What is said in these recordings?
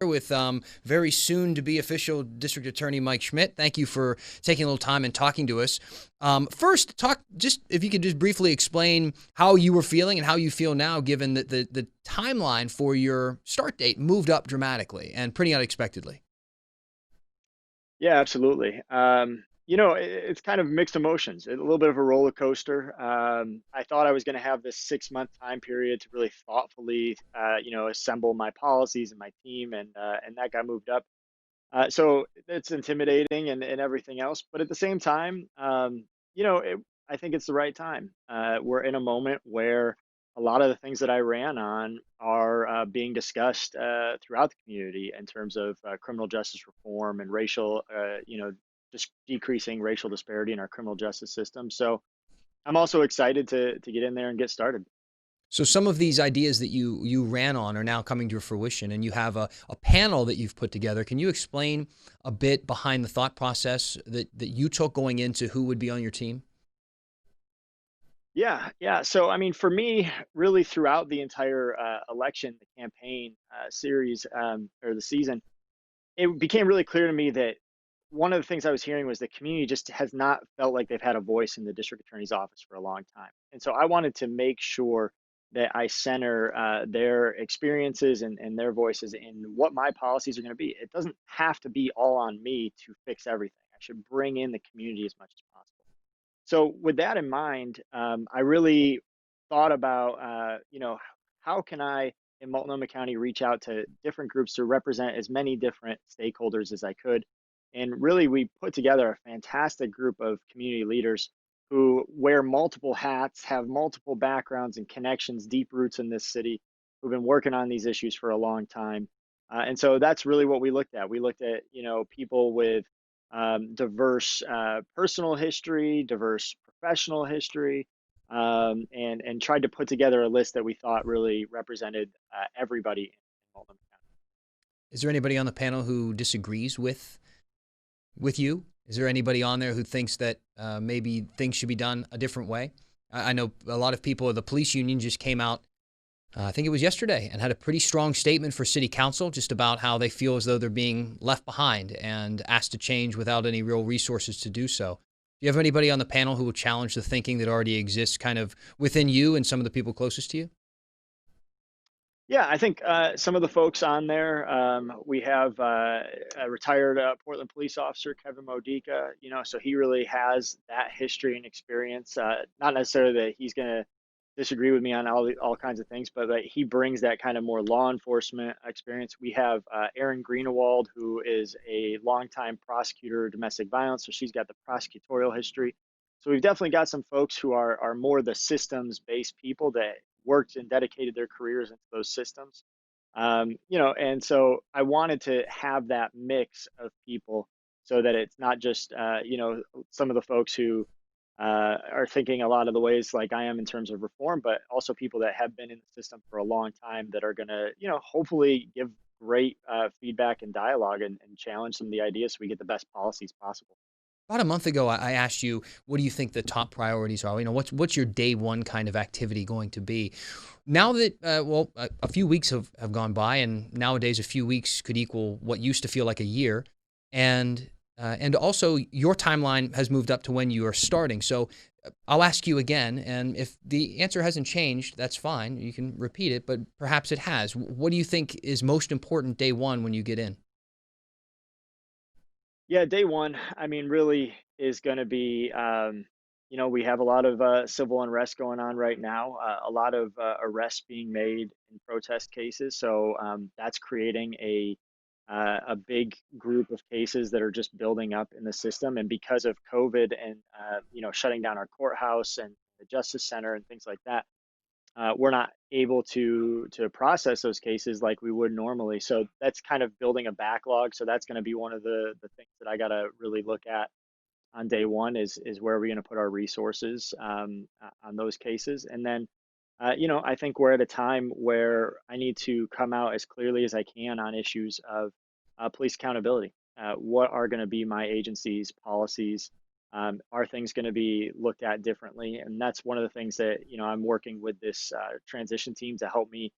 With very soon to be official District Attorney Mike Schmidt. Thank you for taking a little time and talking to us. First, talk just if you could just briefly explain how you were feeling and how you feel now, given that the timeline for your start date moved up dramatically and pretty unexpectedly. Yeah, absolutely. It's kind of mixed emotions, a little bit of a roller coaster. I thought I was going to have this 6 month time period to really thoughtfully, assemble my policies and my team, and that got moved up. So it's intimidating and everything else, but at the same time, I think it's the right time. We're in a moment where a lot of the things that I ran on are being discussed throughout the community in terms of criminal justice reform and racial, just decreasing racial disparity in our criminal justice system. So I'm also excited to get in there and get started. So some of these ideas that you ran on are now coming to fruition, and you have a panel that you've put together. Can you explain a bit behind the thought process that you took going into who would be on your team? Yeah, yeah. So, I mean, for me, really throughout the entire election, the campaign series or the season, it became really clear to me that one of the things I was hearing was the community just has not felt like they've had a voice in the district attorney's office for a long time. And so I wanted to make sure that I center their experiences and their voices in what my policies are going to be. It doesn't have to be all on me to fix everything. I should bring in the community as much as possible. So with that in mind, I really thought about, how can I in Multnomah County reach out to different groups to represent as many different stakeholders as I could. And really, we put together a fantastic group of community leaders who wear multiple hats, have multiple backgrounds and connections, deep roots in this city, who've been working on these issues for a long time. And so that's really what we looked at. We looked at, people with diverse personal history, diverse professional history, and tried to put together a list that we thought really represented everybody in Multnomah County. Is there anybody on the panel who disagrees with you? Is there anybody on there who thinks that maybe things should be done a different way? I know a lot of people. The police union just came out, I think it was yesterday, and had a pretty strong statement for city council just about how they feel as though they're being left behind and asked to change without any real resources to do so. Do you have anybody on the panel who will challenge the thinking that already exists kind of within you and some of the people closest to you? Yeah, I think some of the folks on there, we have a retired Portland police officer, Kevin Modica, so he really has that history and experience. Not necessarily that he's going to disagree with me on all kinds of things, but like, he brings that kind of more law enforcement experience. We have Erin Greenewald, who is a longtime prosecutor of domestic violence, so she's got the prosecutorial history. So we've definitely got some folks who are more the systems based people that worked and dedicated their careers into those systems. And so I wanted to have that mix of people so that it's not just, some of the folks who are thinking a lot of the ways like I am in terms of reform, but also people that have been in the system for a long time that are going to, hopefully give great feedback and dialogue and challenge some of the ideas so we get the best policies possible. About a month ago, I asked you, what do you think the top priorities are? What's your day one kind of activity going to be? Now that, a few weeks have gone by, and nowadays a few weeks could equal what used to feel like a year. And also your timeline has moved up to when you are starting. So I'll ask you again, and if the answer hasn't changed, that's fine. You can repeat it, but perhaps it has. What do you think is most important day one when you get in? Yeah, day one, I mean, really is going to be, we have a lot of civil unrest going on right now, a lot of arrests being made in protest cases. So that's creating a big group of cases that are just building up in the system. And because of COVID and, shutting down our courthouse and the Justice Center and things like that, we're not able to process those cases like we would normally. So that's kind of building a backlog. So that's going to be one of the things that I got to really look at on day one is where are we going to put our resources on those cases. And then, I think we're at a time where I need to come out as clearly as I can on issues of police accountability. What are going to be my agency's policies? Are things going to be looked at differently? And that's one of the things that I'm working with this transition team to help me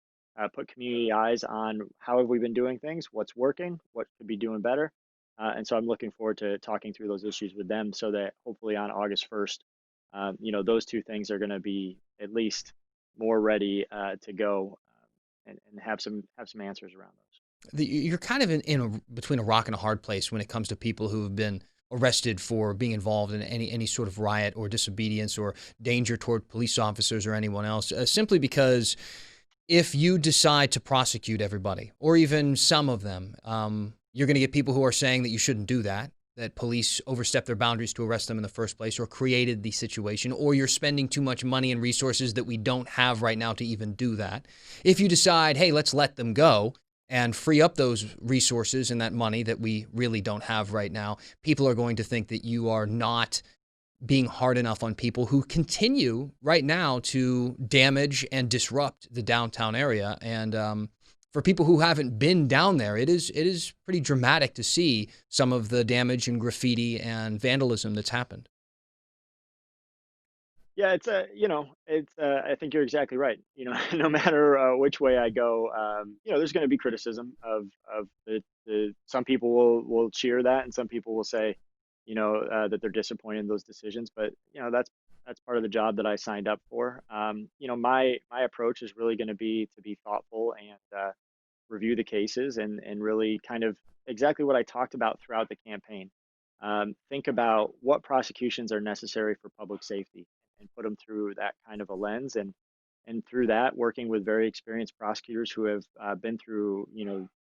put community eyes on how have we been doing things, what's working, what could be doing better. And so I'm looking forward to talking through those issues with them so that hopefully on August 1st, those two things are going to be at least more ready to go and have some answers around those. You're kind of between a rock and a hard place when it comes to people who have been arrested for being involved in any sort of riot or disobedience or danger toward police officers or anyone else, simply because if you decide to prosecute everybody or even some of them, you're going to get people who are saying that you shouldn't do that, that police overstepped their boundaries to arrest them in the first place or created the situation, or you're spending too much money and resources that we don't have right now to even do that. If you decide, hey, let's let them go and free up those resources and that money that we really don't have right now, people are going to think that you are not being hard enough on people who continue right now to damage and disrupt the downtown area. And for people who haven't been down there, it is pretty dramatic to see some of the damage and graffiti and vandalism that's happened. Yeah, I think you're exactly right. No matter which way I go, there's going to be criticism of some people will cheer that, and some people will say, that they're disappointed in those decisions. But that's part of the job that I signed up for. My approach is really going to be thoughtful and review the cases and really kind of exactly what I talked about throughout the campaign. Think about what prosecutions are necessary for public safety and put them through that kind of a lens, and through that working with very experienced prosecutors who have been through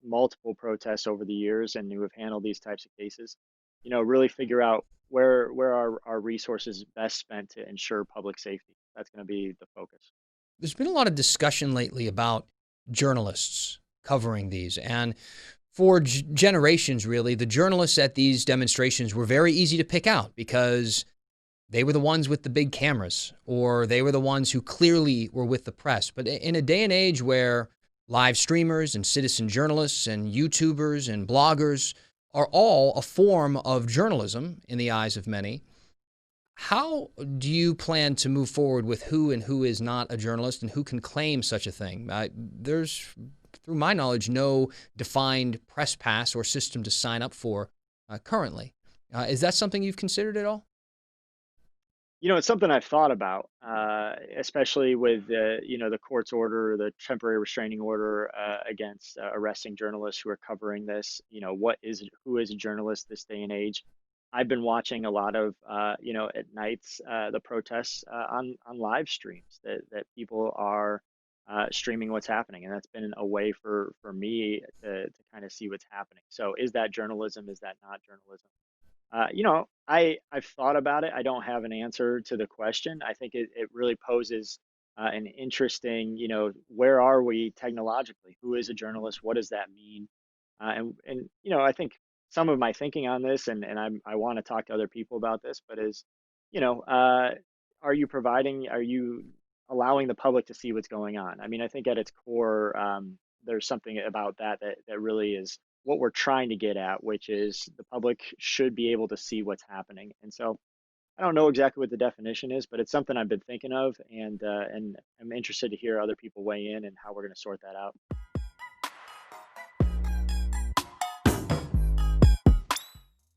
multiple protests over the years and who have handled these types of cases, really figure out where our resources best spent to ensure public safety. That's going to be the focus. There's been a lot of discussion lately about journalists covering these. And for generations, really, the journalists at these demonstrations were very easy to pick out because they were the ones with the big cameras, or they were the ones who clearly were with the press. But in a day and age where live streamers and citizen journalists and YouTubers and bloggers are all a form of journalism in the eyes of many, how do you plan to move forward with who and who is not a journalist and who can claim such a thing? There's, through my knowledge, no defined press pass or system to sign up for currently. Is that something you've considered at all? It's something I've thought about, especially with the court's order, the temporary restraining order against arresting journalists who are covering this. Who is a journalist this day and age? I've been watching a lot of, at nights, the protests on live streams that people are streaming what's happening, and that's been a way for me to kind of see what's happening. So, is that journalism? Is that not journalism? I've thought about it. I don't have an answer to the question. I think it really poses an interesting, where are we technologically? Who is a journalist? What does that mean? I think some of my thinking on this, and I want to talk to other people about this, but is, you know, uh, are you allowing the public to see what's going on? I mean, I think at its core, there's something about that really is what we're trying to get at, which is the public should be able to see what's happening. And so I don't know exactly what the definition is, but it's something I've been thinking of, and I'm interested to hear other people weigh in and how we're going to sort that out.